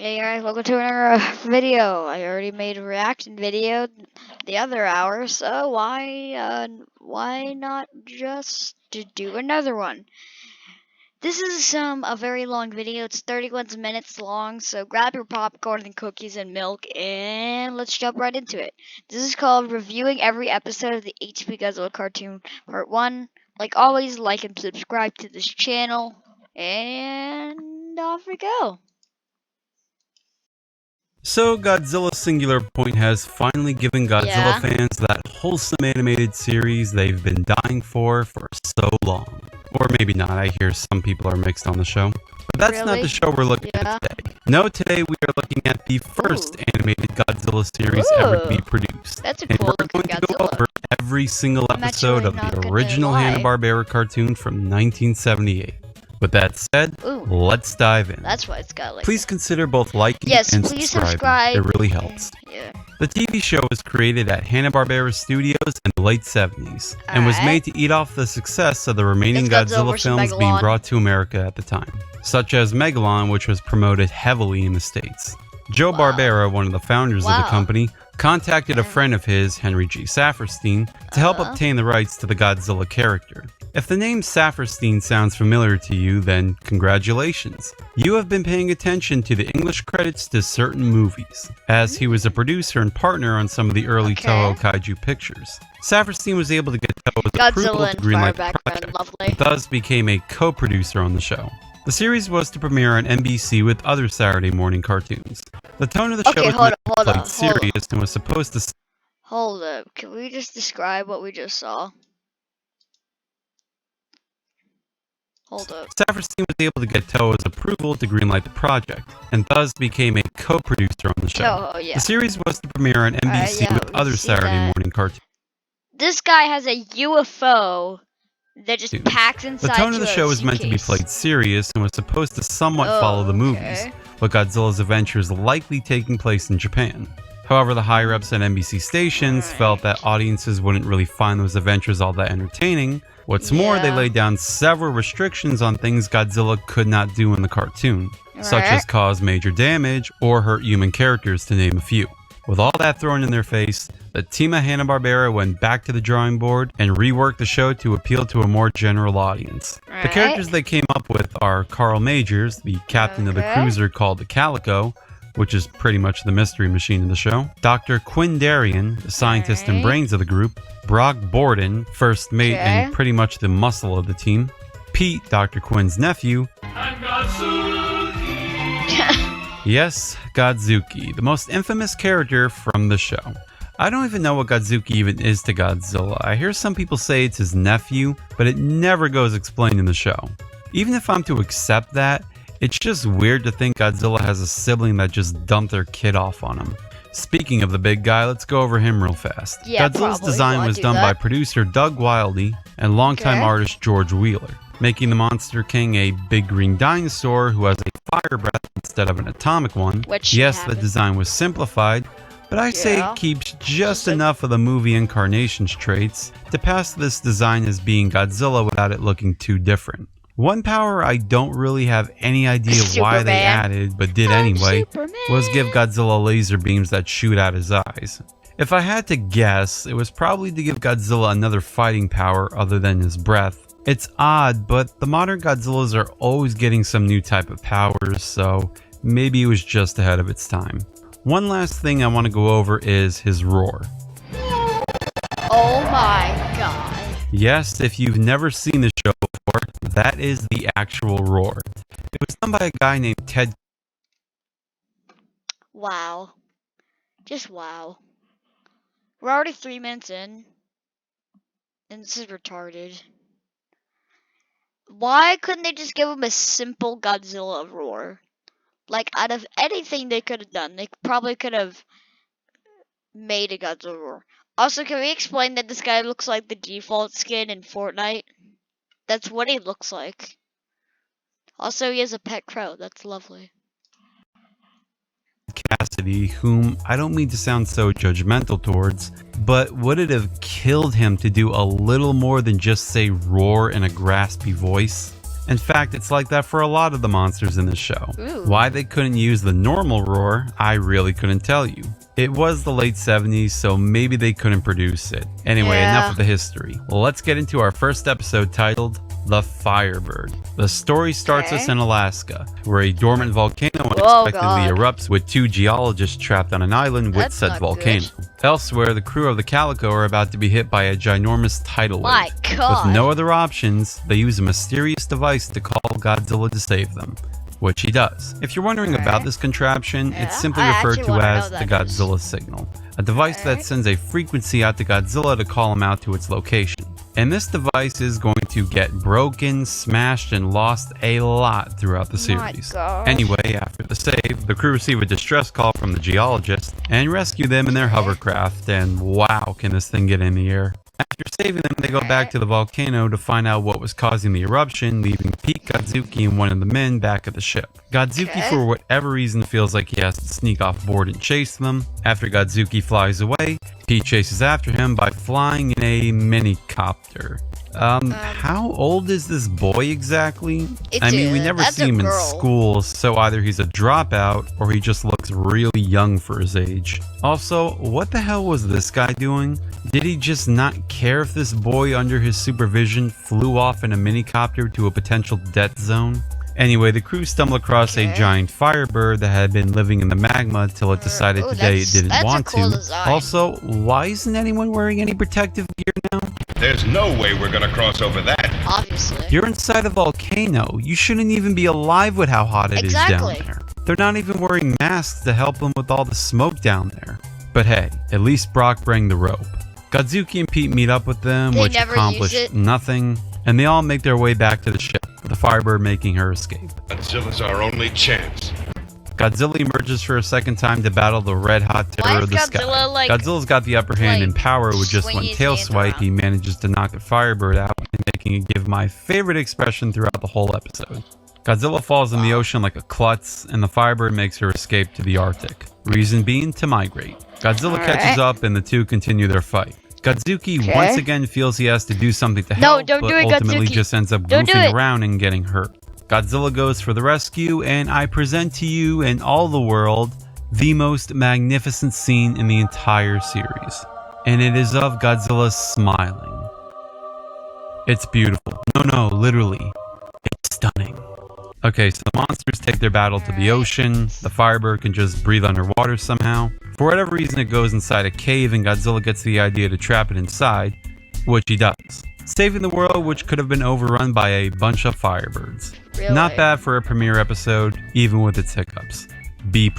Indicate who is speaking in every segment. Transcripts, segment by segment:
Speaker 1: Hey guys, welcome to another video. I already made a reaction video the other hour, so why not just to do another one? This is a very long video. It's 31 minutes long, so grab your popcorn and cookies and milk, and let's jump right into it. This is called reviewing every episode of the HP Godzilla cartoon Part 1. Like always, like and subscribe to this channel, and off we go.
Speaker 2: So Godzilla Singular Point has finally given Godzilla fans that wholesome animated series they've been dying for so long. Or maybe not, I hear some people are mixed on the show. But that's not the show we're looking at today. No, today we are looking at the first animated Godzilla series ever to be produced.
Speaker 1: That's a
Speaker 2: and
Speaker 1: cool
Speaker 2: we're going to go over every single episode of the original Hanna-Barbera cartoon from 1978. With that said, let's dive in.
Speaker 1: That's why it's got like.
Speaker 2: Please consider both liking and subscribing. It really helps.
Speaker 1: Yeah.
Speaker 2: The TV show was created at Hanna-Barbera Studios in the late 70s and was made to eat off the success of the remaining Godzilla films being brought to America at the time, such as Megalon, which was promoted heavily in the States. Joe Barbera, one of the founders of the company, contacted a friend of his, Henry G. Safferstein, to help obtain the rights to the Godzilla character. If the name Safferstein sounds familiar to you, then congratulations. You have been paying attention to the English credits to certain movies, as he was a producer and partner on some of the early Toho Kaiju pictures. Safferstein was able to get Toho's approval to greenlight the project, thus became a co-producer on the show. The series was to premiere on NBC with other Saturday morning cartoons. The tone of the show was played serious and was supposed to...
Speaker 1: Hold up, can we just describe what we just saw? Hold up.
Speaker 2: Safferstein was able to get Toho's approval to greenlight the project, and thus became a co-producer on the show. The series was to premiere on NBC with other Saturday morning cartoons.
Speaker 1: This guy has a UFO that just packs inside.
Speaker 2: The tone of the show was meant to be played serious and was supposed to somewhat follow the movies, with Godzilla's adventures likely taking place in Japan. However, the higher-ups at NBC stations felt that audiences wouldn't really find those adventures all that entertaining. What's more, they laid down several restrictions on things Godzilla could not do in the cartoon, such as cause major damage or hurt human characters, to name a few. With all that thrown in their face, the team at Hanna-Barbera went back to the drawing board and reworked the show to appeal to a more general audience. The characters they came up with are Carl Majors, the captain of the cruiser called the Calico, which is pretty much the mystery machine in the show, Dr. Quinn Darien, the scientist and brains of the group, Brock Borden, first mate and pretty much the muscle of the team, Pete, Dr. Quinn's nephew, and yes, Godzuki, the most infamous character from the show. I don't even know what Godzuki even is to Godzilla. I hear some people say it's his nephew, but it never goes explained in the show. Even if I'm to accept that, it's just weird to think Godzilla has a sibling that just dumped their kid off on him. Speaking of the big guy, let's go over him real fast. Godzilla's design was done by producer Doug Wildey and longtime artist George Wheeler, making the Monster King a big green dinosaur who has a fire breath instead of an atomic one. Yes, the design was simplified, but I say it keeps just enough of the movie incarnation's traits to pass this design as being Godzilla without it looking too different. One power I don't really have any idea why they added, but did anyway, was give Godzilla laser beams that shoot out his eyes. If I had to guess, it was probably to give Godzilla another fighting power other than his breath. It's odd, but the modern Godzillas are always getting some new type of powers, so maybe it was just ahead of its time. One last thing I want to go over is his roar.
Speaker 1: Oh my god.
Speaker 2: Yes, if you've never seen the show before, that is the actual roar. It was done by a guy named Ted.
Speaker 1: Wow. Just wow. We're already 3 minutes in, and this is retarded. Why couldn't they just give him a simple Godzilla roar? Like, out of anything they could have done, they probably could have made a Godzilla roar. Also, can we explain that this guy looks like the default skin in Fortnite? That's what he looks like. Also, he has a pet crow. That's lovely.
Speaker 2: Cassidy, whom I don't mean to sound so judgmental towards, but would it have killed him to do a little more than just say roar in a graspy voice? In fact, it's like that for a lot of the monsters in the show.
Speaker 1: Ooh.
Speaker 2: Why they couldn't use the normal roar, I really couldn't tell you. It was the late 70s, so maybe they couldn't produce it. Anyway, enough of the history. Let's get into our first episode titled The Firebird. The story starts us in Alaska, where a dormant volcano unexpectedly erupts with 2 geologists trapped on an island with said volcano. Elsewhere, the crew of the Calico are about to be hit by a ginormous tidal wave. With no other options, they use a mysterious device to call Godzilla to save them, which he does. If you're wondering about this contraption, it's simply referred to as the Godzilla signal, a device that sends a frequency out to Godzilla to call him out to its location. And this device is going to get broken, smashed, and lost a lot throughout the series. Anyway, after the save, the crew receive a distress call from the geologist and rescue them in their hovercraft, and wow, can this thing get in the air. After saving them, they go back to the volcano to find out what was causing the eruption, leaving Pete, Godzuki, and one of the men back at the ship. Godzuki, for whatever reason, feels like he has to sneak off board and chase them. After Godzuki flies away, Pete chases after him by flying in a mini-copter. How old is this boy exactly? I mean, we never see him in school, so either he's a dropout or he just looks really young for his age. Also, what the hell was this guy doing? Did he just not care if this boy under his supervision flew off in a minicopter to a potential death zone? Anyway, the crew stumbled across a giant firebird that had been living in the magma till it decided today it didn't want to. Also, why isn't anyone wearing any protective gear now?
Speaker 3: There's no way we're gonna cross over that.
Speaker 1: Obviously.
Speaker 2: You're inside a volcano. You shouldn't even be alive with how hot it is down there. They're not even wearing masks to help them with all the smoke down there. But hey, at least Brock bring the rope. Godzuki and Pete meet up with them, which accomplished nothing, and they all make their way back to the ship, with the Firebird making her escape.
Speaker 3: Godzilla's our only chance.
Speaker 2: Godzilla emerges for a second time to battle the red-hot terror of the sky. Godzilla's got the upper hand in power with just one tail swipe. He manages to knock the Firebird out, and making it give my favorite expression throughout the whole episode. Godzilla falls in the ocean like a klutz, and the Firebird makes her escape to the Arctic. Reason being, to migrate. Godzilla catches up, and the two continue their fight. Godzuki once again feels he has to do something to help, but ultimately just ends up goofing around and getting hurt. Godzilla goes for the rescue, and I present to you and all the world the most magnificent scene in the entire series. And it is of Godzilla smiling. It's beautiful. No, literally. It's stunning. Okay, so the monsters take their battle to the ocean. The Firebird can just breathe underwater somehow. For whatever reason, it goes inside a cave, and Godzilla gets the idea to trap it inside, which he does, saving the world, which could have been overrun by a bunch of Firebirds.
Speaker 1: Really?
Speaker 2: Not bad for a premiere episode, even with its hiccups. B+.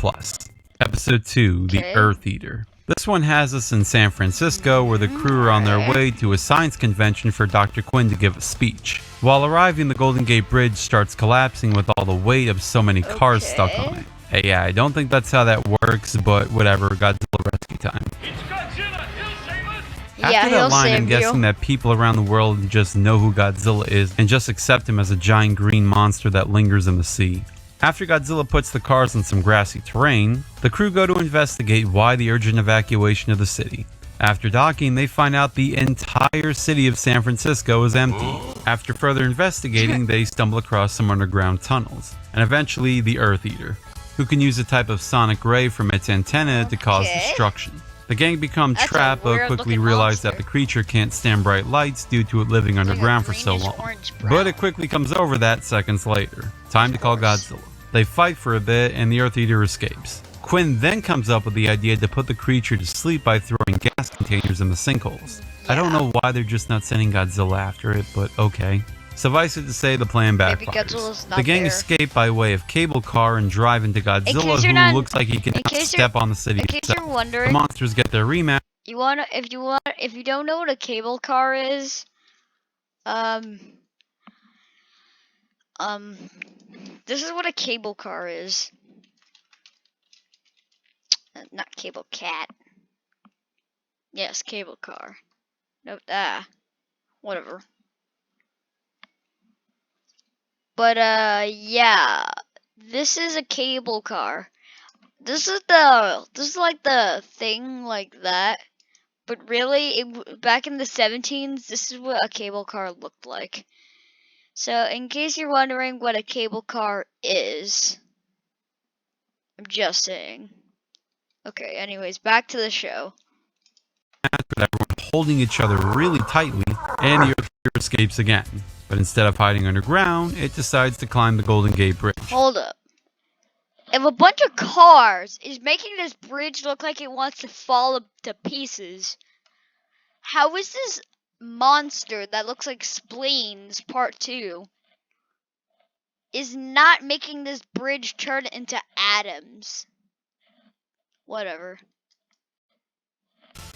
Speaker 2: Episode 2, The Earth Eater. This one has us in San Francisco, where the crew are on their way to a science convention for Dr. Quinn to give a speech. While arriving, the Golden Gate Bridge starts collapsing with all the weight of so many cars stuck on it. Hey, yeah, I don't think that's how that works, but whatever, Godzilla rescue time.
Speaker 3: It's Godzilla! He'll save us!
Speaker 2: After that line, I'm guessing that people around the world just know who Godzilla is and just accept him as a giant green monster that lingers in the sea. After Godzilla puts the cars on some grassy terrain, the crew go to investigate why the urgent evacuation of the city. After docking, they find out the entire city of San Francisco is empty. After further investigating, they stumble across some underground tunnels, and eventually the Earth Eater, who can use a type of sonic ray from its antenna to cause destruction. The gang become trapped, but quickly realize that the creature can't stand bright lights due to it living underground for so long. But it quickly comes over that seconds later. Time to call Godzilla. They fight for a bit, and the Earth Eater escapes. Quinn then comes up with the idea to put the creature to sleep by throwing gas containers in the sinkholes. I don't know why they're just not sending Godzilla after it, but okay. Suffice it to say, the plan backfires. The gang escape by way of cable car and drive into Godzilla, who looks like he can step on the city itself. The monsters get their rematch.
Speaker 1: If you don't know what a cable car is, this is what a cable car is. Not cable cat. Yes, cable car. Nope, whatever. But yeah, this is a cable car. This is like the thing like that. But really, back in the 17s, this is what a cable car looked like. So, in case you're wondering what a cable car is, I'm just saying. Okay, anyways, back to the show.
Speaker 2: With everyone holding each other really tightly, and the Earth escapes again. But instead of hiding underground, it decides to climb the Golden Gate Bridge.
Speaker 1: Hold up. If a bunch of cars is making this bridge look like it wants to fall to pieces, how is this monster that looks like Spleens Part 2 is not making this bridge turn into atoms? Whatever.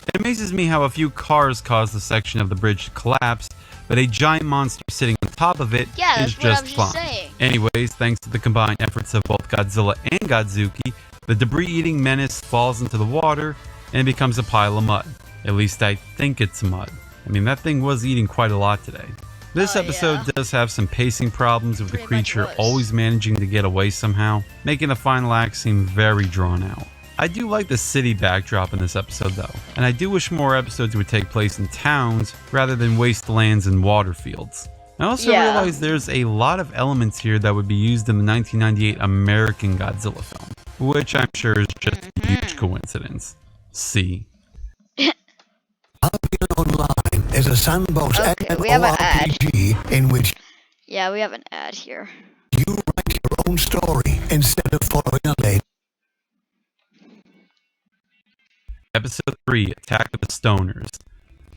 Speaker 2: It amazes me how a few cars caused the section of the bridge to collapse, but a giant monster sitting on top of it
Speaker 1: Yeah,
Speaker 2: is
Speaker 1: that's what I
Speaker 2: just
Speaker 1: was
Speaker 2: fine.
Speaker 1: just saying.
Speaker 2: Anyways, thanks to the combined efforts of both Godzilla and Godzuki, the debris-eating menace falls into the water and becomes a pile of mud. At least I think it's mud. I mean, that thing was eating quite a lot today. This episode does have some pacing problems with the creature always managing to get away somehow, making the final act seem very drawn out. I do like the city backdrop in this episode though, and I do wish more episodes would take place in towns rather than wastelands and water fields. I also realize there's a lot of elements here that would be used in the 1998 American Godzilla film, which I'm sure is just a huge coincidence. See.
Speaker 4: Online is a sandbox
Speaker 1: we have an ad.
Speaker 4: MMORPG in which
Speaker 1: Yeah, we have an ad here.
Speaker 4: you write your own story instead of following a lead.
Speaker 2: Episode 3, Attack of the Stoners.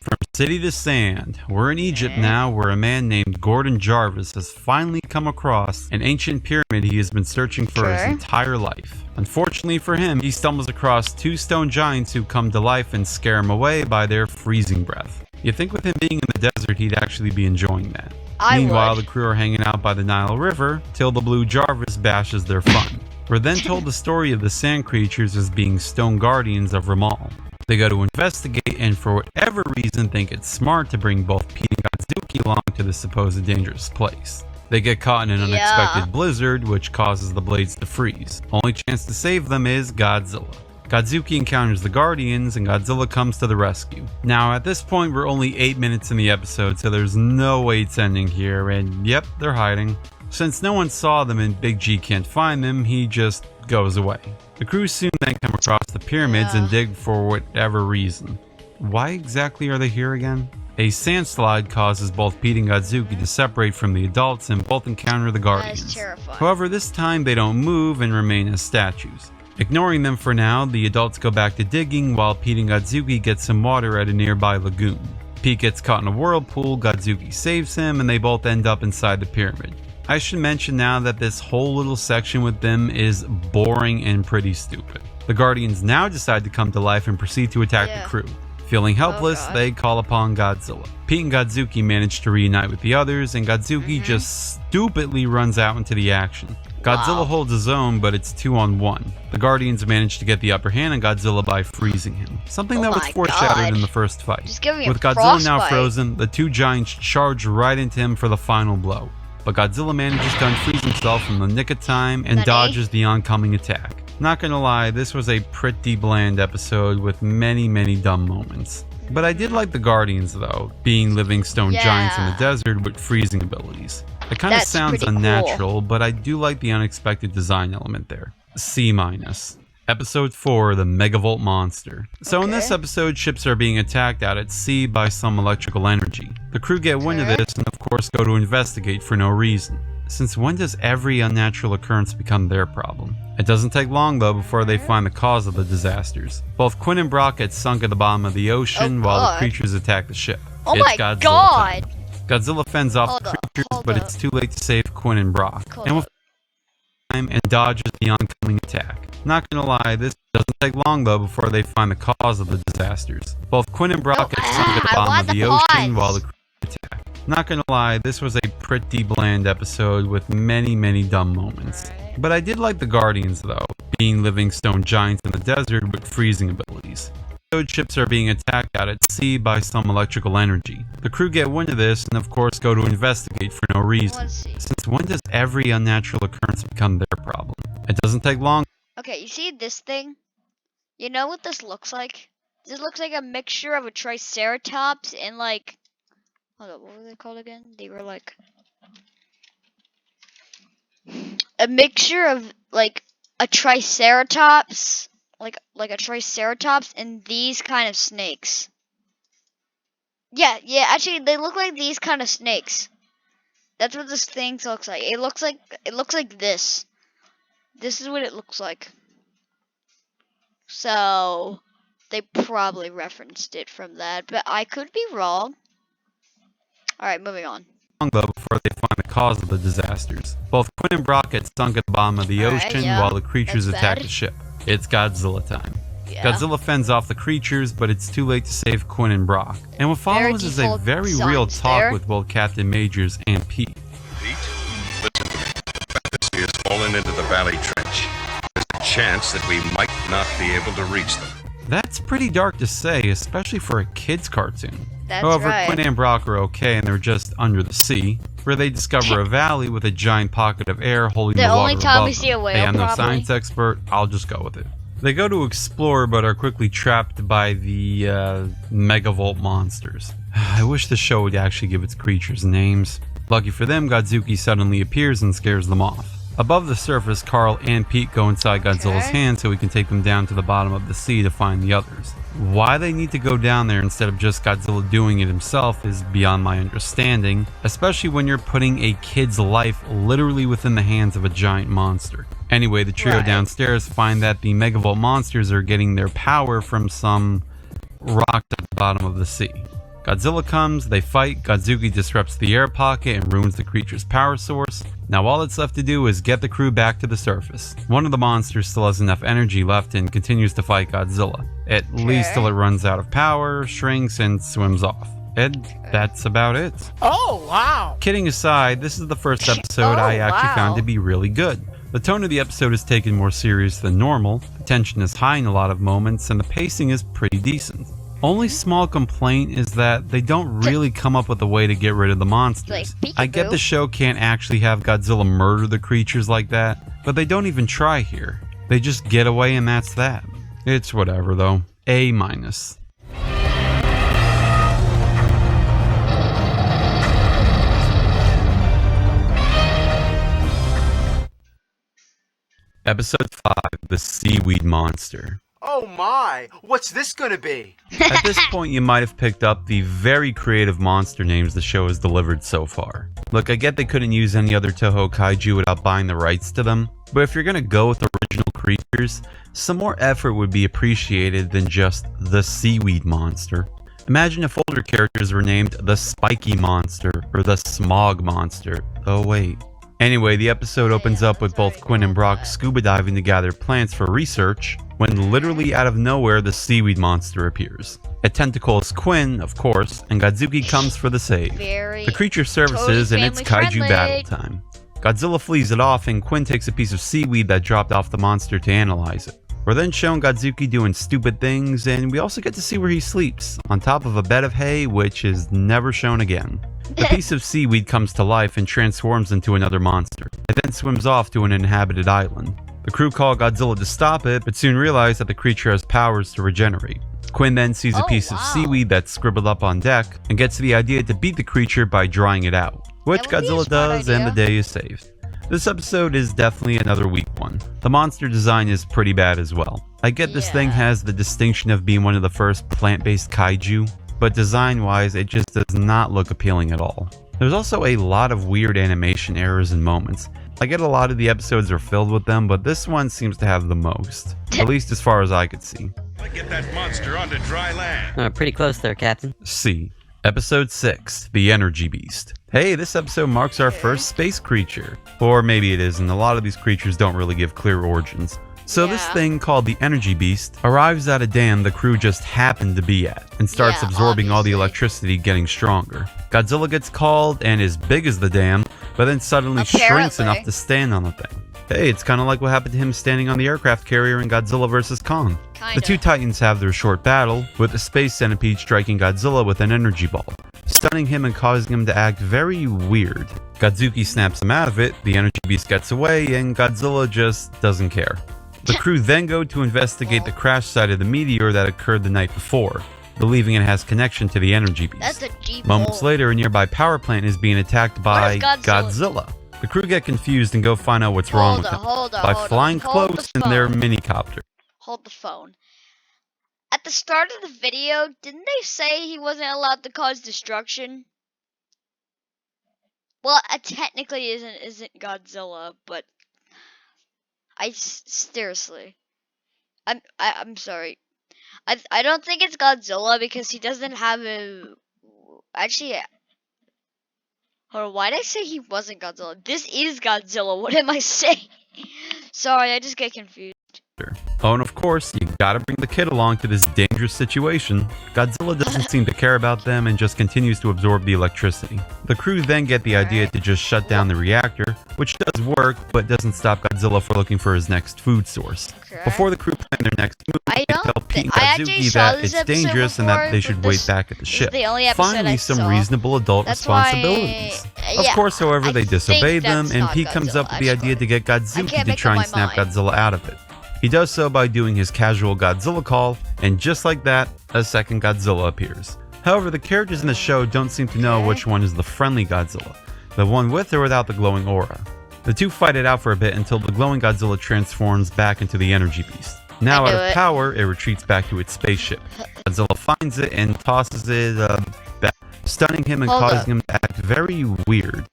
Speaker 2: From city to sand, we're in Egypt now, where a man named Gordon Jarvis has finally come across an ancient pyramid he has been searching for his entire life. Unfortunately for him, he stumbles across two stone giants who come to life and scare him away by their freezing breath. You'd think with him being in the desert, he'd actually be enjoying that. Meanwhile, the crew are hanging out by the Nile River till the blue Jarvis bashes their fun. We're then told the story of the sand creatures as being stone guardians of Ramal. They go to investigate and for whatever reason think it's smart to bring both Pete and Godzuki along to the supposed dangerous place. They get caught in an unexpected blizzard which causes the blades to freeze. Only chance to save them is Godzilla. Godzuki encounters the Guardians and Godzilla comes to the rescue. Now at this point we're only 8 minutes in the episode, so there's no way it's ending here, and yep, they're hiding. Since no one saw them and Big G can't find them, he just goes away. The crew soon then come across the pyramids and dig for whatever reason. Why exactly are they here again? A sandslide causes both Pete and Godzuki to separate from the adults and both encounter the Guardians. However, this time they don't move and remain as statues. Ignoring them for now, the adults go back to digging while Pete and Godzuki get some water at a nearby lagoon. Pete gets caught in a whirlpool, Godzuki saves him, and they both end up inside the pyramid. I should mention now that this whole little section with them is boring and pretty stupid. The Guardians now decide to come to life and proceed to attack the crew. Feeling helpless, they call upon Godzilla. Pete and Godzuki manage to reunite with the others, and Godzuki just stupidly runs out into the action. Godzilla holds his own, but it's 2-on-1. The Guardians manage to get the upper hand on Godzilla by freezing him, something that was foreshadowed in the first fight. With Godzilla now frozen, the two giants charge right into him for the final blow. But Godzilla manages to unfreeze himself in the nick of time and dodges the oncoming attack. Not gonna lie, this was a pretty bland episode with many dumb moments. But I did like the Guardians though, being living stone giants in the desert with freezing abilities. It kinda sounds unnatural, but I do like the unexpected design element there. C-. Episode 4, The Megavolt Monster. So in this episode, ships are being attacked out at sea by some electrical energy. The crew get wind of this and of course go to investigate for no reason. Since when does every unnatural occurrence become their problem? It doesn't take long though before they find the cause of the disasters. Both Quinn and Brock get sunk at the bottom of the ocean while the creatures attack the ship. It's Godzilla time. Godzilla fends off the creatures, but it's too late to save Quinn and Brock. And dodges the oncoming attack. Not gonna lie, this doesn't take long though before they find the cause of the disasters. Both Quinn and Brock get sunk at the bottom of the ocean while the crew attack. Not gonna lie, this was a pretty bland episode with many dumb moments. But I did like the Guardians though, being living stone giants in the desert with freezing abilities. Ships are being attacked out at sea by some electrical energy. The crew get wind of this and of course go to investigate for no reason. Since when does every unnatural occurrence become their problem? It doesn't take long.
Speaker 1: Okay, you see this thing? You know what this looks like? This looks like a mixture of a triceratops and like... Hold up, what were they called again? They were like... a mixture of like a triceratops, like a triceratops, and these kind of snakes. Yeah, actually they look like these kind of snakes. That's what this thing looks like. It looks like this. This is what it looks like. So they probably referenced it from that, but I could be wrong. Alright, moving on.
Speaker 2: Though before they find the cause of the disasters. Both Quinn and Brock get sunk at the bottom of the
Speaker 1: Alright,
Speaker 2: ocean
Speaker 1: yeah,
Speaker 2: while the creatures
Speaker 1: that's
Speaker 2: attack
Speaker 1: bad.
Speaker 2: the ship. It's Godzilla time.
Speaker 1: Yeah.
Speaker 2: Godzilla fends off the creatures, but it's too late to save Quinn and Brock. And what follows is a
Speaker 1: default
Speaker 2: very real
Speaker 1: signs
Speaker 2: talk
Speaker 1: there.
Speaker 2: with both Captain Majors and Pete.
Speaker 3: Pete, listen to me. The fantasy has fallen into the valley trench. There's a chance that we might not be able to reach them.
Speaker 2: That's pretty dark to say, especially for a kid's cartoon.
Speaker 1: That's
Speaker 2: However,
Speaker 1: right.
Speaker 2: Quinn and Brock are okay and they're just under the sea, where they discover a valley with a giant pocket of air holding
Speaker 1: The
Speaker 2: the water
Speaker 1: only time
Speaker 2: above
Speaker 1: we see
Speaker 2: them.
Speaker 1: a whale,
Speaker 2: Hey, I'm no
Speaker 1: probably.
Speaker 2: science expert, I'll just go with it. They go to explore but are quickly trapped by the megavolt monsters. I wish the show would actually give its creatures names. Lucky for them, Godzuki suddenly appears and scares them off. Above the surface, Carl and Pete go inside Godzilla's
Speaker 1: Okay.
Speaker 2: hand so we can take them down to the bottom of the sea to find the others. Why they need to go down there instead of just Godzilla doing it himself is beyond my understanding, especially when you're putting a kid's life literally within the hands of a giant monster. Anyway, the trio
Speaker 1: Right.
Speaker 2: downstairs find that the megavolt monsters are getting their power from some rock at the bottom of the sea. Godzilla comes, they fight, Godzuki disrupts the air pocket and ruins the creature's power source. Now all that's left to do is get the crew back to the surface. One of the monsters still has enough energy left and continues to fight Godzilla, at least till it runs out of power, shrinks, and swims off. And that's about it.
Speaker 5: Oh, wow.
Speaker 2: Kidding aside, this is the first episode I actually found to be really good. The tone of the episode is taken more serious than normal, the tension is high in a lot of moments, and the pacing is pretty decent. Only small complaint is that they don't really come up with a way to get rid of the monsters.
Speaker 1: Like,
Speaker 2: I get
Speaker 1: peekaboo.
Speaker 2: the show can't actually have Godzilla murder the creatures like that, but they don't even try here. They just get away and that's that. It's whatever though. A-. Episode 5, The Seaweed Monster.
Speaker 5: Oh my, what's this gonna be?
Speaker 2: At this point, you might have picked up the very creative monster names the show has delivered so far. Look, I get they couldn't use any other Toho kaiju without buying the rights to them, but if you're gonna go with original creatures, some more effort would be appreciated than just the Seaweed Monster. Imagine if older characters were named the Spiky Monster or the Smog Monster. Oh wait. Anyway, the episode opens up with both Quinn and Brock scuba diving to gather plants for research, when literally out of nowhere the seaweed monster appears. A tentacle is Quinn, of course, and Godzuki comes for the save.
Speaker 1: Very
Speaker 2: The creature surfaces
Speaker 1: totally
Speaker 2: and it's kaiju
Speaker 1: family-friendly.
Speaker 2: battle time. Godzilla flees it off and Quinn takes a piece of seaweed that dropped off the monster to analyze it. We're then shown Godzuki doing stupid things, and we also get to see where he sleeps, on top of a bed of hay, which is never shown again. The piece of seaweed comes to life and transforms into another monster. It then swims off to an inhabited island. The crew call Godzilla to stop it, but soon realize that the creature has powers to regenerate. Quinn then sees a
Speaker 1: Oh,
Speaker 2: piece of
Speaker 1: wow.
Speaker 2: seaweed that's scribbled up on deck, and gets the idea to beat the creature by drying it out, which
Speaker 1: That would be a
Speaker 2: Godzilla
Speaker 1: smart
Speaker 2: does, and the
Speaker 1: idea.
Speaker 2: day is saved. This episode is definitely another weak one. The monster design is pretty bad as well. I get this thing
Speaker 1: Yeah.
Speaker 2: has the distinction of being one of the first plant-based kaiju, but design-wise it just does not look appealing at all. There's also a lot of weird animation errors and moments. I get a lot of the episodes are filled with them, but this one seems to have the most, at least as far as I could see.
Speaker 3: Get that monster onto dry land.
Speaker 6: Pretty close there, Captain.
Speaker 2: C. Episode 6, The Energy Beast. Hey, this episode marks our first space creature. Or maybe it isn't, a lot of these creatures don't really give clear origins. So this
Speaker 1: Yeah.
Speaker 2: thing called the Energy Beast arrives at a dam the crew just happened to be at, and starts
Speaker 1: Yeah,
Speaker 2: absorbing all the
Speaker 1: obviously.
Speaker 2: electricity getting stronger. Godzilla gets called and is big as the dam, but then suddenly shrinks
Speaker 1: Apparently.
Speaker 2: enough to stand on the thing. Hey, it's kind of like what happened to him standing on the aircraft carrier in Godzilla vs. Kong.
Speaker 1: Kinda.
Speaker 2: The two titans have their short battle, with the space centipede striking Godzilla with an energy ball, stunning him and causing him to act very weird. Godzuki snaps him out of it, the energy beast gets away, and Godzilla just doesn't care. The crew then go to investigate the crash site of the meteor that occurred the night before, believing it has connection to the energy beast.
Speaker 1: That's a Jeep.
Speaker 2: Moments later, a nearby power plant is being attacked by
Speaker 1: What is Godzilla?
Speaker 2: Godzilla. The crew get confused and go find out what's wrong with him by flying close in their minicopter.
Speaker 1: Hold the phone. At the start of the video, didn't they say he wasn't allowed to cause destruction? Well, it technically isn't Godzilla, but seriously, I'm sorry. I don't think it's Godzilla because he doesn't have a. Actually, hold on, why did I say he wasn't Godzilla? This is Godzilla. What am I saying? Sorry, I just get confused.
Speaker 2: Oh, and of course, you gotta bring the kid along to this dangerous situation. Godzilla doesn't seem to care about them and just continues to absorb the electricity. The crew then get the idea to just shut down the reactor, which does work, but doesn't stop Godzilla from looking for his next food source.
Speaker 1: Okay.
Speaker 2: Before the crew plan their next move, they tell Pete and Kazuki that it's dangerous and that they should wait back at the ship. Finally, some reasonable adult responsibilities. Of course, however, they disobey them, and Pete comes up with the idea to get Godzilla to try and snap Godzilla out of it. He does so by doing his casual Godzilla call, and just like that, a second Godzilla appears. However, the characters in the show don't seem to know which one is the friendly Godzilla, the one with or without the glowing aura. The two fight it out for a bit until the glowing Godzilla transforms back into the energy beast. Now out of power, it retreats back to its spaceship. Godzilla finds it and tosses it back, stunning him and causing him to act very weird.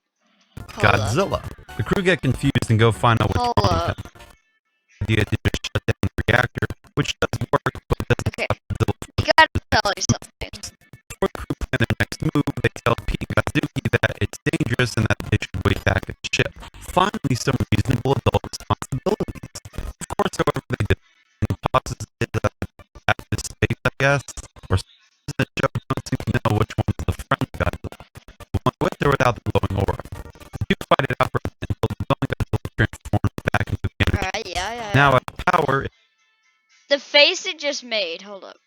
Speaker 2: Godzilla. The crew get confused and go find out what's wrong with him. Idea to just shut down the reactor, which does work, but doesn't stop Godzilla.
Speaker 1: I gotta tell you something.
Speaker 2: Before the crew plan their next move, they tell Pete and Kazuki that it's dangerous and that they should wait back at the ship. Finally, some reasonable adult responsibilities. Of course, however, they do and tosses it back to space, I guess, or in the show don't seem to know which one is the friendly Godzilla, the one with or without the glowing aura. The two fight it out for a bit until the glowing Godzilla transforms back into the energy. Now at power,
Speaker 1: the face it just made. Hold up.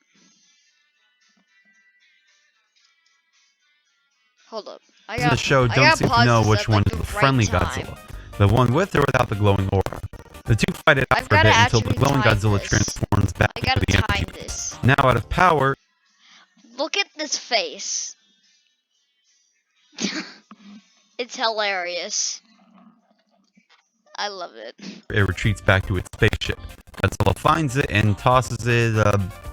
Speaker 2: In the show don't seem to know which one is the friendly Godzilla, the one with or without the glowing aura. The two fight it out for a bit until the glowing Godzilla transforms back into the energy. Now out of power,
Speaker 1: look at this face. It's hilarious. I love it.
Speaker 2: It retreats back to its spaceship. Godzilla finds it and tosses it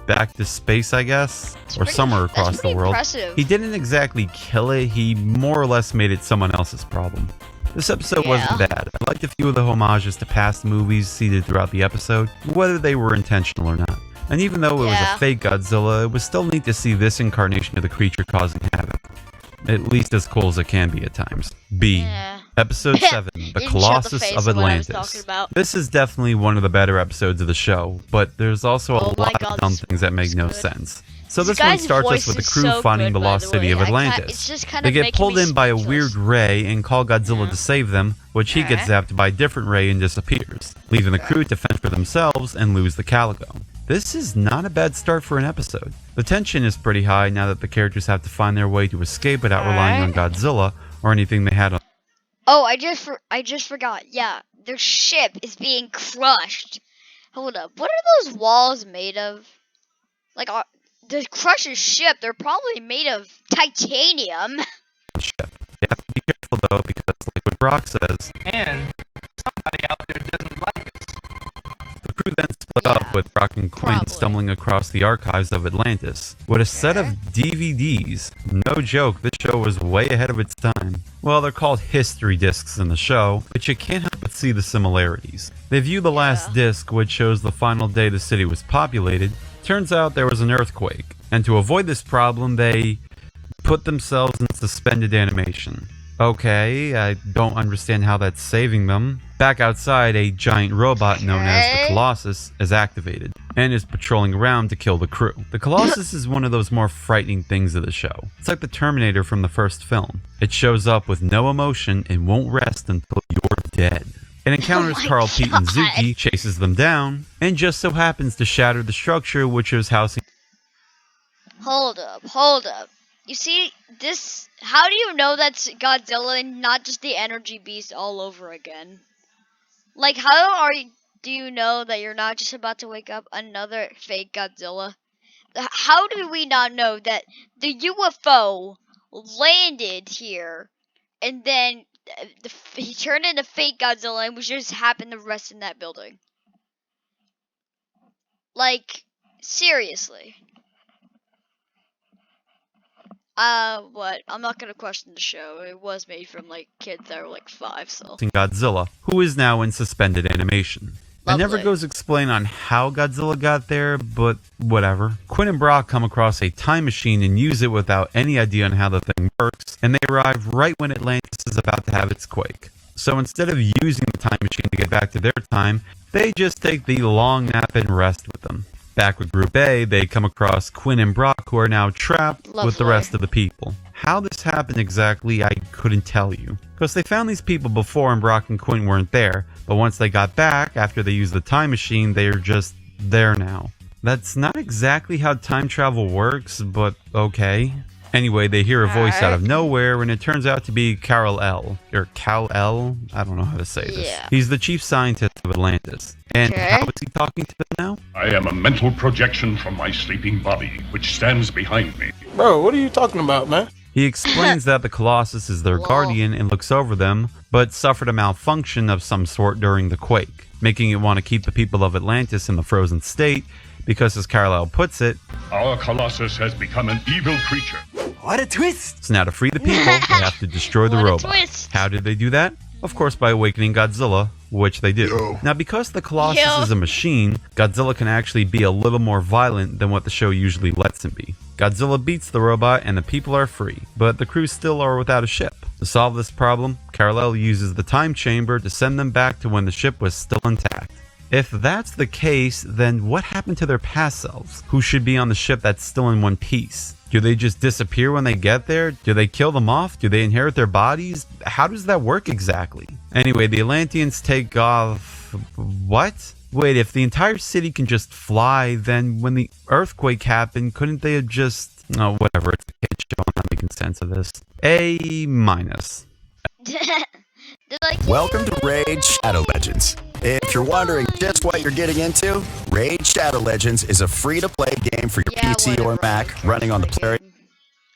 Speaker 2: back to space, I guess, or somewhere across the world.
Speaker 1: Impressive.
Speaker 2: He didn't exactly kill it, he more or less made it someone else's problem. This episode wasn't bad. I liked a few of the homages to past movies seeded throughout the episode, whether they were intentional or not. And even though it was a fake Godzilla, it was still neat to see this incarnation of the creature causing havoc. At least as cool as it can be at times. B. Episode 7, The Colossus of Atlantis. This is definitely one of the better episodes of the show, but there's also a lot of dumb things that make no sense. So this one starts us with the crew finding the lost city of Atlantis. They get pulled in by a weird ray and call Godzilla to save them, which he gets zapped by a different ray and disappears, leaving the crew to fend for themselves and lose the Calico. This is not a bad start for an episode. The tension is pretty high now that the characters have to find their way to escape without relying on Godzilla or anything they had on.
Speaker 1: Oh, I just forgot. Yeah, their ship is being crushed. Hold up. What are those walls made of? Like, the Crusher's ship, they're probably made of titanium.
Speaker 2: Ship. They have to be careful though, because like what Brock says,
Speaker 5: And somebody out there doesn't like us.
Speaker 2: the crew then split up with Brock and Quinn stumbling across the archives of Atlantis with a set of DVDs. No joke, this show was way ahead of its time. Well, they're called history discs in the show, but you can't help but see the similarities. They view the last disc, which shows the final day the city was populated. Turns out there was an earthquake, and to avoid this problem, they put themselves in suspended animation. Okay, I don't understand how that's saving them. Back outside, a giant robot known as the Colossus is activated, and is patrolling around to kill the crew. The Colossus is one of those more frightening things of the show. It's like the Terminator from the first film. It shows up with no emotion and won't rest until you're dead. It encounters Carl, Pete, and Zuki, chases them down, and just so happens to shatter the structure which is housing.
Speaker 1: Hold up. You see, this. How do you know that's Godzilla and not just the energy beast all over again? Like, do you know that you're not just about to wake up another fake Godzilla? How do we not know that the UFO landed here and then he turned into fake Godzilla and was just happened to rest in that building. Like, seriously. What? I'm not gonna question the show. It was made from, like, kids that were, like, 5, so.
Speaker 2: Godzilla, who is now in suspended animation. It never
Speaker 1: Lovely.
Speaker 2: goes explain on how Godzilla got there, but whatever. Quinn and Brock come across a time machine and use it without any idea on how the thing works, and they arrive right when Atlantis is about to have its quake. So instead of using the time machine to get back to their time, they just take the long nap and rest with them. Back with Group A, they come across Quinn and Brock, who are now trapped with the
Speaker 1: Lovely.
Speaker 2: rest of the people. How this happened exactly, I couldn't tell you. Because they found these people before and Brock and Quinn weren't there, but once they got back, after they used the time machine, they're just there now. That's not exactly how time travel works, but okay. Anyway, they hear a voice out of nowhere, and it turns out to be Kal-El. Or Kal-El? I don't know how to say this.
Speaker 1: Yeah.
Speaker 2: He's the chief scientist of Atlantis. And
Speaker 1: Okay.
Speaker 2: how is he talking to them now?
Speaker 6: I am a mental projection from my sleeping body, which stands behind me.
Speaker 7: Bro, what are you talking about, man?
Speaker 2: He explains that the Colossus is their
Speaker 1: Whoa.
Speaker 2: guardian and looks over them, but suffered a malfunction of some sort during the quake, making it want to keep the people of Atlantis in the frozen state, because as Kal-El puts it,
Speaker 6: Our Colossus has become an evil creature.
Speaker 7: What a twist!
Speaker 2: so now to free the people, they have to destroy the
Speaker 1: What a
Speaker 2: robot.
Speaker 1: twist.
Speaker 2: How did they do that? Of course by awakening Godzilla, which they do. Now because the Colossus
Speaker 1: Yo.
Speaker 2: is a machine, Godzilla can actually be a little more violent than what the show usually lets him be. Godzilla beats the robot and the people are free, but the crew still are without a ship. To solve this problem, Kal-El uses the time chamber to send them back to when the ship was still intact. If that's the case, then what happened to their past selves, who should be on the ship that's still in one piece? Do they just disappear when they get there? Do they kill them off? Do they inherit their bodies? How does that work exactly? Anyway, the Atlanteans take off... What? Wait, if the entire city can just fly, then when the earthquake happened, couldn't they have just... Oh, whatever, it's a kid show, I'm not making sense of this. A minus.
Speaker 1: They're like,
Speaker 8: Welcome to Raid Shadow Legends. If you're wondering just what you're getting into, Raid Shadow Legends is a free-to-play game for your
Speaker 1: yeah,
Speaker 8: PC or
Speaker 1: whatever.
Speaker 8: Mac running on the Play.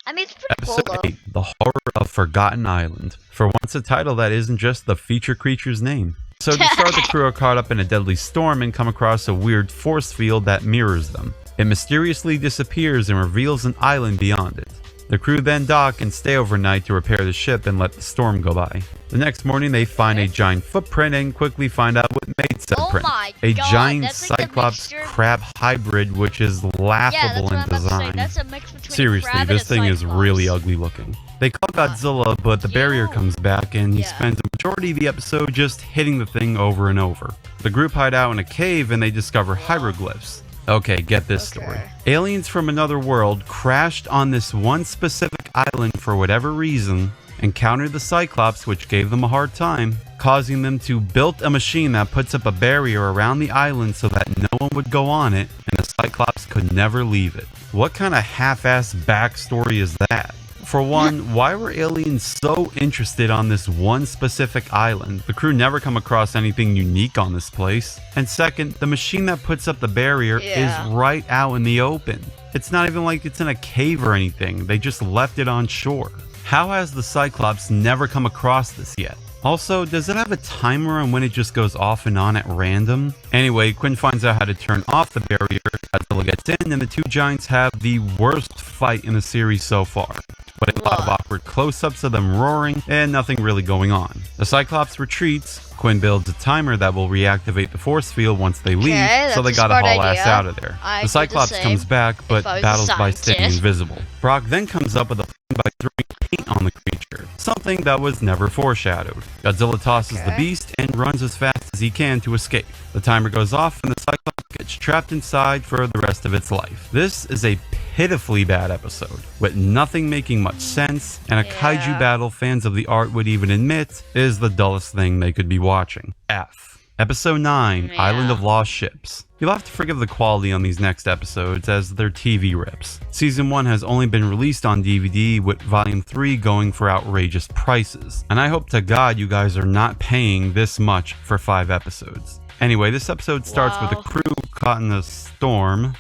Speaker 1: I mean, it's pretty cool,
Speaker 2: Episode
Speaker 1: though.
Speaker 2: 8, The Horror of Forgotten Island. For once a title that isn't just the feature creature's name. So to start, the crew are caught up in a deadly storm and come across a weird force field that mirrors them. It mysteriously disappears and reveals an island beyond it. The crew then dock and stay overnight to repair the ship and let the storm go by. The next morning they find a giant footprint and quickly find out what made said
Speaker 1: Oh
Speaker 2: print.
Speaker 1: my
Speaker 2: A
Speaker 1: God,
Speaker 2: giant
Speaker 1: that's like the
Speaker 2: Cyclops
Speaker 1: mixture-
Speaker 2: crab hybrid which is
Speaker 1: Yeah, that's
Speaker 2: laughable
Speaker 1: what
Speaker 2: in
Speaker 1: I'm about to say.
Speaker 2: design.
Speaker 1: That's a mix between
Speaker 2: Seriously,
Speaker 1: crab
Speaker 2: this
Speaker 1: and a
Speaker 2: thing is
Speaker 1: Cyclops.
Speaker 2: really ugly looking. They call Godzilla, but the barrier comes back and he
Speaker 1: Yeah.
Speaker 2: spends the majority of the episode just hitting the thing over and over. The group hide out in a cave and they discover hieroglyphs. Okay, get this story.
Speaker 1: Okay.
Speaker 2: Aliens from another world crashed on this one specific island for whatever reason, encountered the Cyclops, which gave them a hard time, causing them to build a machine that puts up a barrier around the island so that no one would go on it, and the Cyclops could never leave it. What kind of half-ass backstory is that? For one, why were aliens so interested on this one specific island? The crew never come across anything unique on this place. And second, the machine that puts up the barrier
Speaker 1: Yeah.
Speaker 2: is right out in the open. It's not even like it's in a cave or anything. They just left it on shore. How has the Cyclops never come across this yet? Also, does it have a timer on when it just goes off and on at random? Anyway, Quinn finds out how to turn off the barrier, Godzilla gets in, and the two giants have the worst fight in the series so far. But a lot of awkward close-ups of them roaring, and nothing really going on. The Cyclops retreats, Quinn builds a timer that will reactivate the force field once they leave,
Speaker 1: Okay,
Speaker 2: so
Speaker 1: that's
Speaker 2: they
Speaker 1: a
Speaker 2: gotta
Speaker 1: smart
Speaker 2: haul
Speaker 1: idea.
Speaker 2: ass out of there.
Speaker 1: I
Speaker 2: The
Speaker 1: do the
Speaker 2: Cyclops
Speaker 1: same
Speaker 2: comes back, but
Speaker 1: if I was a
Speaker 2: battles by staying
Speaker 1: scientist.
Speaker 2: invisible. Brock then comes up with a plan by throwing paint on the creature, something that was never foreshadowed. Godzilla tosses the beast and runs as fast as he can to escape. The timer goes off and the Cyclops gets trapped inside for the rest of its life. This is a pitifully bad episode, with nothing making much sense, and a kaiju battle fans of the art would even admit is the dullest thing they could be watching. F. Episode 9,
Speaker 1: Yeah.
Speaker 2: Island of Lost Ships. You'll have to forgive the quality on these next episodes as they're TV rips. Season 1 has only been released on DVD, with Volume 3 going for outrageous prices. And I hope to God you guys are not paying this much for 5 episodes. Anyway, this episode starts with a crew caught in a storm.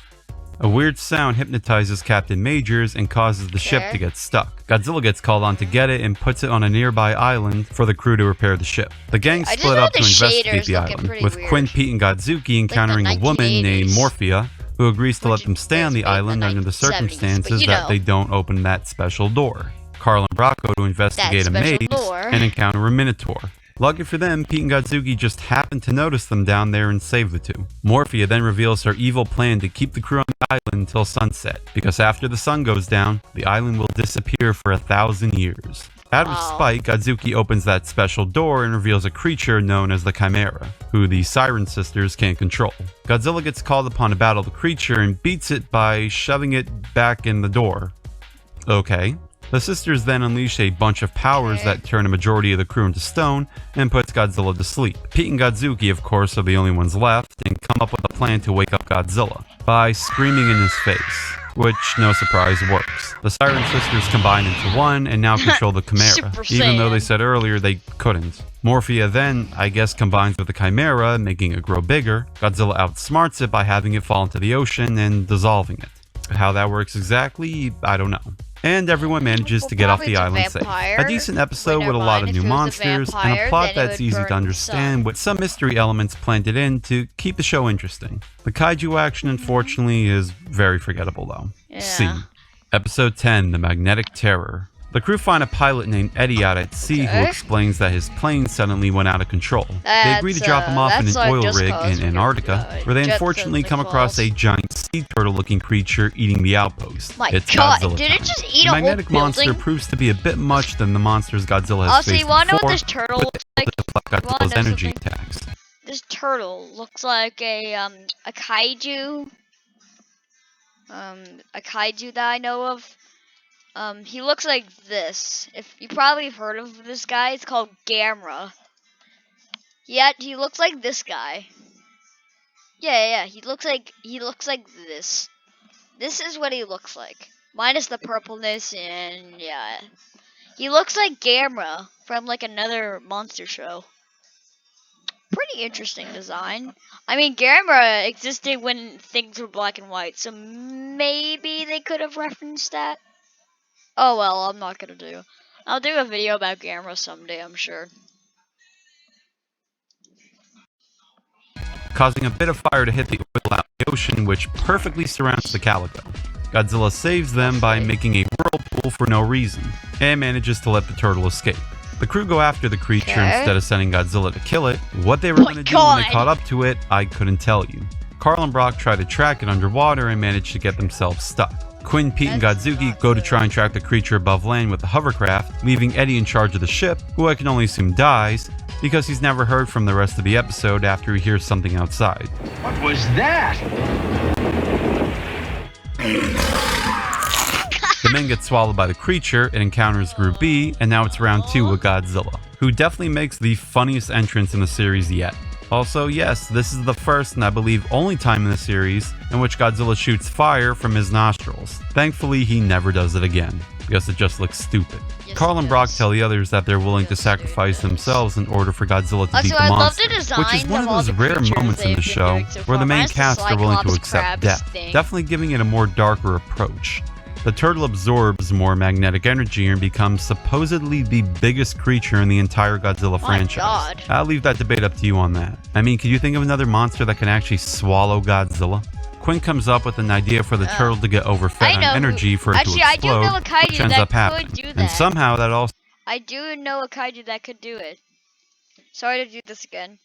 Speaker 2: A weird sound hypnotizes Captain Majors and causes the ship to get stuck. Godzilla gets called on to get it and puts it on a nearby island for the crew to repair the ship. The gang split up to investigate the island, with Quinn, Pete, and Godzuki encountering a woman named Morphia, who agrees to let them stay on the island under the circumstances that they don't open that special door. Carl and Brock go to investigate a maze and encounter a Minotaur. Lucky for them, Pete and Godzuki just happen to notice them down there and save the two. Morphia then reveals her evil plan to keep the crew on the island until sunset, because after the sun goes down, the island will disappear for 1,000 years. Out of spite, Godzuki opens that special door and reveals a creature known as the Chimera, who the Siren Sisters can't control. Godzilla gets called upon to battle the creature and beats it by shoving it back in the door. Okay. The sisters then unleash a bunch of powers that turn a majority of the crew into stone and puts Godzilla to sleep. Pete and Godzuki, of course, are the only ones left and come up with a plan to wake up Godzilla by screaming in his face, which, no surprise, works. The Siren Sisters combine into one and now control the Chimera, even though they said earlier they couldn't. Morphia then, I guess, combines with the Chimera, making it grow bigger. Godzilla outsmarts it by having it fall into the ocean and dissolving it. How that works exactly, I don't know. And everyone manages to get off the island safe. A decent episode with a lot of new monsters and a plot that's easy to understand with some mystery elements planted in to keep the show interesting. The kaiju action, unfortunately, is very forgettable though. C. Episode 10, The Magnetic Terror. The crew find a pilot named Eddie out at sea who explains that his plane suddenly went out of control. They agree to drop him off in an oil rig in Antarctica, where they unfortunately come across a giant sea turtle-looking creature eating the outpost. It's Godzilla.
Speaker 1: Did it just eat
Speaker 2: the
Speaker 1: a whole
Speaker 2: magnetic monster
Speaker 1: building?
Speaker 2: proves to be a bit much than the monsters Godzilla has faced
Speaker 1: You wanna know
Speaker 2: before,
Speaker 1: what this turtle looks like?
Speaker 2: to deflect Godzilla's energy attacks.
Speaker 1: This turtle looks like a kaiju. A kaiju that I know of. He looks like this. If you probably heard of this guy, it's called Gamera. Yeah, he looks like this guy. Yeah, he looks like this. This is what he looks like. Minus the purpleness and yeah. He looks like Gamera from like another monster show. Pretty interesting design. I mean, Gamera existed when things were black and white, so maybe they could have referenced that. Oh well, I'm not gonna do. I'll do a video about Gamera someday, I'm sure.
Speaker 2: Causing a bit of fire to hit the oil out in the ocean, which perfectly surrounds the Calico. Godzilla saves them by making a whirlpool for no reason, and manages to let the turtle escape. The crew go after the creature instead of sending Godzilla to kill it. What they were going to do when they caught up to it, I couldn't tell you. Carl and Brock try to track it underwater and manage to get themselves stuck. Quinn, Pete, and Godzuki go to try and track the creature above land with the hovercraft, leaving Eddie in charge of the ship, who I can only assume dies, because he's never heard from the rest of the episode after he hears something outside.
Speaker 5: What was that?
Speaker 2: The men get swallowed by the creature, it encounters Group B, and now it's round 2 with Godzilla, who definitely makes the funniest entrance in the series yet. Also, yes, this is the first and I believe only time in the series in which Godzilla shoots fire from his nostrils. Thankfully, he never does it again, because it just looks stupid. Carl and Brock tell the others that they're willing to sacrifice themselves in order for Godzilla to beat the monster, which is one of those rare moments in the show where the main cast are willing to accept death, definitely giving it a more darker approach. The turtle absorbs more magnetic energy and becomes supposedly the biggest creature in the entire Godzilla franchise. I'll leave that debate up to you on that. I mean, could you think of another monster that can actually swallow Godzilla? Quinn comes up with an idea for the turtle to get overfed on energy for it to explode, which ends up happening. And somehow that also...
Speaker 1: I do know a kaiju that could do it. Sorry to do this again.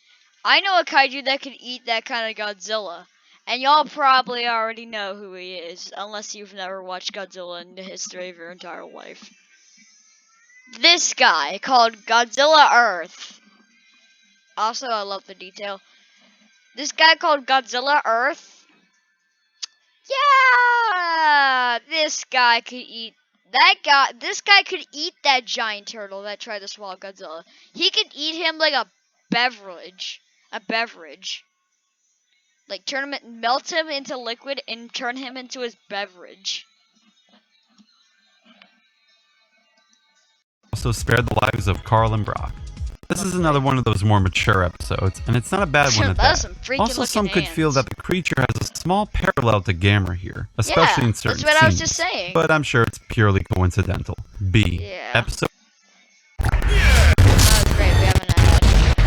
Speaker 1: I know a kaiju that could eat that kind of Godzilla. And y'all probably already know who he is, unless you've never watched Godzilla in the history of your entire life. This guy, called Godzilla Earth. Also, I love the detail. This guy called Godzilla Earth. Yeah! This guy could eat... This guy could eat that giant turtle that tried to swallow Godzilla. He could eat him like a beverage. Like melt him into liquid and turn him into his beverage.
Speaker 2: also spared the lives of Carl and Brock. This is another one of those more mature episodes, and it's not a bad one at
Speaker 1: That was
Speaker 2: that.
Speaker 1: some freaking
Speaker 2: Also, some
Speaker 1: looking
Speaker 2: could feel
Speaker 1: hands.
Speaker 2: that the creature has a small parallel to Gamera here, especially in certain
Speaker 1: that's what I was
Speaker 2: scenes,
Speaker 1: just saying.
Speaker 2: but I'm sure it's purely coincidental. B.
Speaker 1: Yeah.
Speaker 2: Episode
Speaker 1: Oh, great, we haven't had.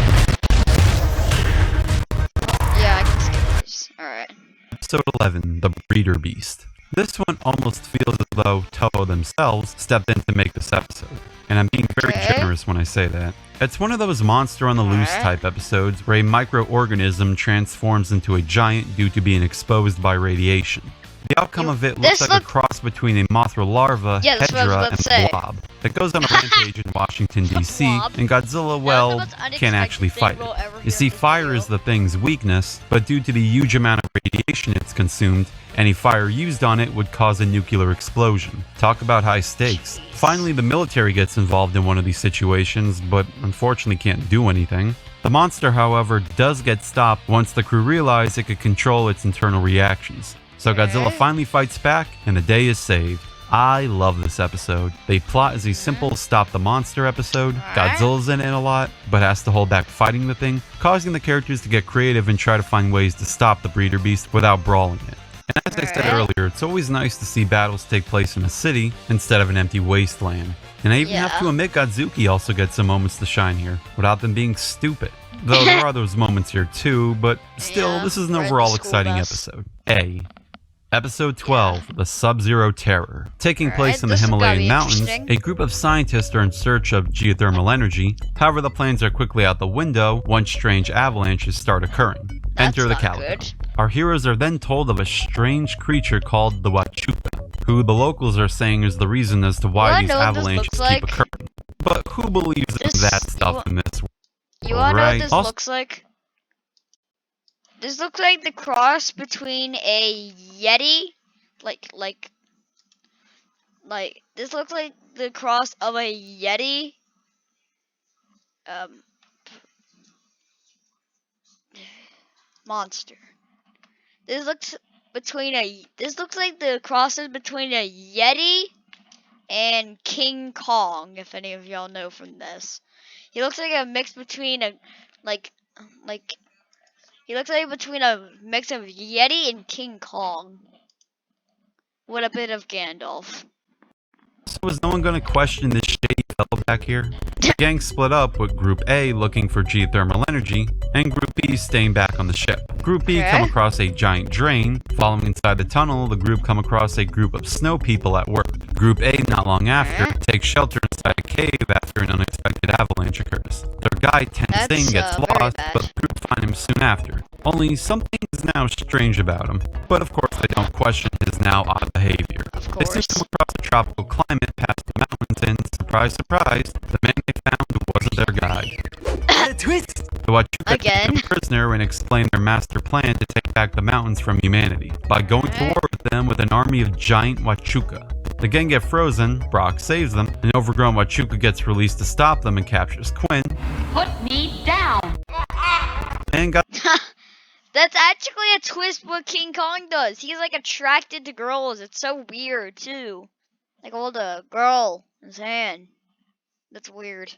Speaker 1: Yeah, I can skip these. Alright.
Speaker 2: Episode 11, The Breeder Beast. This one almost feels as though Toho themselves stepped in to make this episode. And I'm being very
Speaker 1: Okay.
Speaker 2: generous when I say that. It's one of those monster on the loose
Speaker 1: Alright.
Speaker 2: type episodes where a microorganism transforms into a giant due to being exposed by radiation. The outcome of it looks
Speaker 1: this
Speaker 2: like a cross between a Mothra larva,
Speaker 1: Yeah, that's what I was
Speaker 2: Hedra,
Speaker 1: about
Speaker 2: and
Speaker 1: to say.
Speaker 2: a blob that goes on a rampage in Washington, D.C.,
Speaker 1: Blob.
Speaker 2: and Godzilla, well,
Speaker 1: most
Speaker 2: can't
Speaker 1: unexpected
Speaker 2: actually
Speaker 1: thing
Speaker 2: fight
Speaker 1: we'll
Speaker 2: it.
Speaker 1: ever
Speaker 2: You
Speaker 1: hear
Speaker 2: see,
Speaker 1: in this
Speaker 2: fire
Speaker 1: video.
Speaker 2: is the thing's weakness, but due to the huge amount of radiation it's consumed, any fire used on it would cause a nuclear explosion. Talk about high stakes.
Speaker 1: Jeez.
Speaker 2: Finally, the military gets involved in one of these situations, but unfortunately can't do anything. The monster, however, does get stopped once the crew realize it could control its internal reactions. So Godzilla
Speaker 1: Okay.
Speaker 2: finally fights back, and the day is saved. I love this episode. The plot is a simple stop the monster episode.
Speaker 1: Alright.
Speaker 2: Godzilla's in it a lot, but has to hold back fighting the thing, causing the characters to get creative and try to find ways to stop the breeder beast without brawling it. And as I said
Speaker 1: Alright.
Speaker 2: earlier, it's always nice to see battles take place in a city instead of an empty wasteland. And I even have to
Speaker 1: Yeah.
Speaker 2: admit Godzuki also gets some moments to shine here, without them being stupid. Though there are those moments here too, but still,
Speaker 1: Yeah,
Speaker 2: this is an
Speaker 1: ride the
Speaker 2: overall
Speaker 1: school
Speaker 2: exciting
Speaker 1: bus.
Speaker 2: episode. A. Episode 12, The Sub-Zero Terror. Taking
Speaker 1: Alright,
Speaker 2: place in the
Speaker 1: this is gonna
Speaker 2: Himalayan
Speaker 1: be
Speaker 2: mountains,
Speaker 1: interesting.
Speaker 2: a group of scientists are in search of geothermal energy. However, the plans are quickly out the window once strange avalanches start occurring.
Speaker 1: That's
Speaker 2: Enter the
Speaker 1: not
Speaker 2: Calico.
Speaker 1: good.
Speaker 2: Our heroes are then told of a strange creature called the Wachuca, who the locals are saying is the reason as to why
Speaker 1: Well, I
Speaker 2: these
Speaker 1: know what this
Speaker 2: avalanches
Speaker 1: looks like.
Speaker 2: keep occurring. But who believes in
Speaker 1: This-
Speaker 2: that stuff in this world?
Speaker 1: You wanna know
Speaker 2: Alright.
Speaker 1: what this
Speaker 2: Also-
Speaker 1: looks like? This looks like the cross between a Yeti, like this looks like the cross of a Yeti, um, monster. This looks like the crosses between a Yeti and King Kong, if any of y'all know from this. He looks like a mix between a he looks like between a mix of Yeti and King Kong. With a bit of Gandalf.
Speaker 2: So is no one going to question this shady fellow back here? The gang split up with Group A looking for geothermal energy, and Group B staying back on the ship. Group B
Speaker 1: Okay.
Speaker 2: come across a giant drain. Following inside the tunnel, the group come across a group of snow people at work. Group A, not long after,
Speaker 1: Okay.
Speaker 2: takes shelter inside a cave after an unexpected avalanche occurs. Their guide, Ten
Speaker 1: That's,
Speaker 2: Sing, gets
Speaker 1: very
Speaker 2: lost,
Speaker 1: bad.
Speaker 2: but the group find him soon after. Only something is now strange about him, but of course they don't question his now odd behavior.
Speaker 1: Of
Speaker 2: They soon
Speaker 1: course.
Speaker 2: come across a tropical climate past the mountains, and surprise, surprise, the man they found wasn't their guide.
Speaker 7: Twist!
Speaker 2: The Wachuca
Speaker 1: Again.
Speaker 2: took them prisoner and explained their master plan to take back the mountains from humanity by going to war with them with an army of giant Wachuca. The gang get frozen, Brock saves them, an overgrown Wachuca gets released to stop them and captures Quinn,
Speaker 9: Put me down.
Speaker 2: and got
Speaker 1: That's actually a twist what King Kong does. He's like attracted to girls. It's so weird too. Like hold a girl in his hand. That's weird.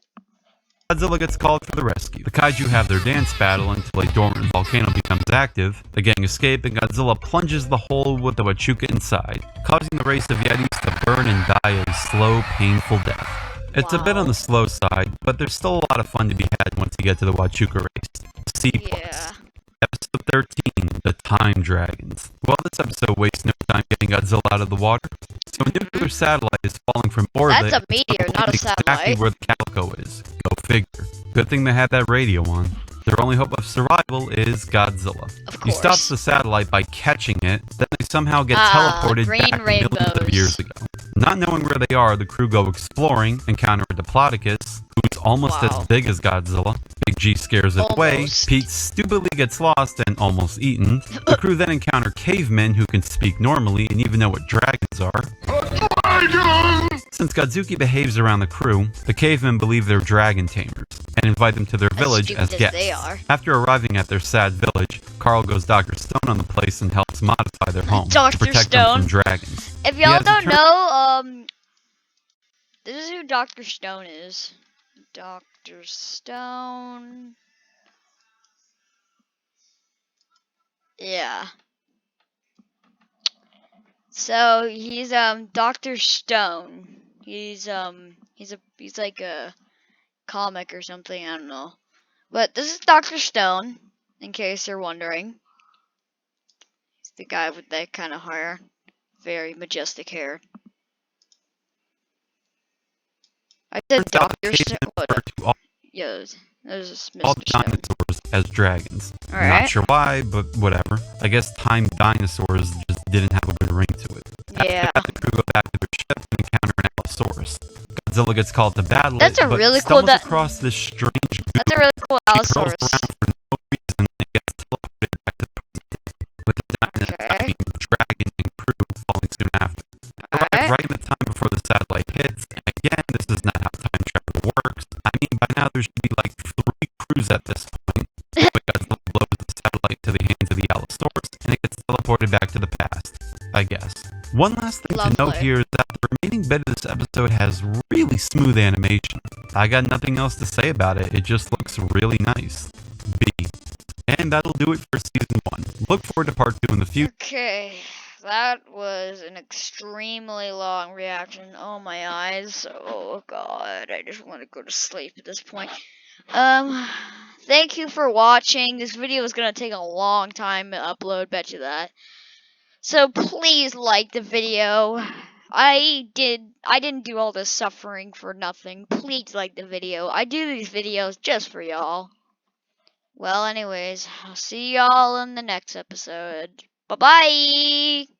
Speaker 2: Godzilla gets called for the rescue. The kaiju have their dance battle until a dormant volcano becomes active. The gang escape and Godzilla plunges the hole with the Wachuca inside, causing the race of Yetis to burn and die a slow, painful death. It's a bit
Speaker 1: Wow.
Speaker 2: on the slow side, but there's still a lot of fun to be had once you get to the Wachuca race. C+.
Speaker 1: Yeah.
Speaker 2: Episode 13, The Time Dragons. Well, this episode wastes no time getting Godzilla out of the water. So a nuclear satellite is falling from orbit.
Speaker 1: That's a meteor, not a
Speaker 2: Exactly
Speaker 1: satellite.
Speaker 2: where the Calico is. Go figure. Good thing they had that radio on. Their only hope of survival is Godzilla.
Speaker 1: Of
Speaker 2: He
Speaker 1: course.
Speaker 2: stops the satellite by catching it, then they somehow get
Speaker 1: Ah,
Speaker 2: teleported
Speaker 1: green
Speaker 2: back millions of
Speaker 1: rainbows.
Speaker 2: years ago. Not knowing where they are, the crew go exploring, encounter a Diplodocus, who's almost
Speaker 1: Wow.
Speaker 2: as big as Godzilla. Big G scares it away.
Speaker 1: Almost.
Speaker 2: Pete stupidly gets lost and almost eaten. The crew then encounter cavemen who can speak normally and even know what dragons are. Since Godzuki behaves around the crew, the cavemen believe they're dragon tamers and invite them to their village
Speaker 1: stupid
Speaker 2: as
Speaker 1: as
Speaker 2: guests.
Speaker 1: they are.
Speaker 2: After arriving at their sad village, Carl goes Dr. Stone on the place and helps modify their home to
Speaker 1: Dr.
Speaker 2: protect
Speaker 1: Stone.
Speaker 2: them from dragons.
Speaker 1: If
Speaker 2: He
Speaker 1: y'all
Speaker 2: has a
Speaker 1: don't
Speaker 2: turn-
Speaker 1: know, this is who Dr. Stone is. Dr. Dr. Stone. Yeah. So he's Dr. Stone. He's like a comic or something, I don't know. But this is Dr. Stone, in case you're wondering. He's the guy with that kind of hair. Very majestic hair. I said Dr. Stone. Yeah, there's just
Speaker 2: all
Speaker 1: Mr. Stone.
Speaker 2: dinosaurs as dragons.
Speaker 1: Alright.
Speaker 2: Not sure why, but whatever. I guess time dinosaurs just didn't have a good ring to it.
Speaker 1: Yeah.
Speaker 2: After that, the crew go back to their ship and encounter an Allosaurus. Godzilla gets called to battle
Speaker 1: That's
Speaker 2: it,
Speaker 1: a
Speaker 2: but
Speaker 1: really cool
Speaker 2: stumbles across this strange goo.
Speaker 1: That's a really cool
Speaker 2: He curls
Speaker 1: Allosaurus.
Speaker 2: around for no reason and gets teleported back to the present day, with the
Speaker 1: Okay.
Speaker 2: dragon and crew falling soon after. Arrive
Speaker 1: Alright.
Speaker 2: right in the time before the satellite hits. And again, this is not how time travel works. I mean, by now there should be like 3 crews at this point. But Godzilla blows the satellite to the hands of the Allosaurus, and it gets teleported back to the past, I guess. One last thing to note
Speaker 1: Lovely.
Speaker 2: here is that the remaining bit of this episode has really smooth animation. I got nothing else to say about it, it just looks really nice. B. And that'll do it for season 1. Look forward to part 2 in the future.
Speaker 1: Okay. That was an extremely long reaction. Oh my eyes. Oh god. I just want to go to sleep at this point. Thank you for watching. This video is gonna take a long time to upload, bet you that. So please like the video. I didn't do all this suffering for nothing. Please like the video. I do these videos just for y'all. Well, anyways, I'll see y'all in the next episode. Bye-bye!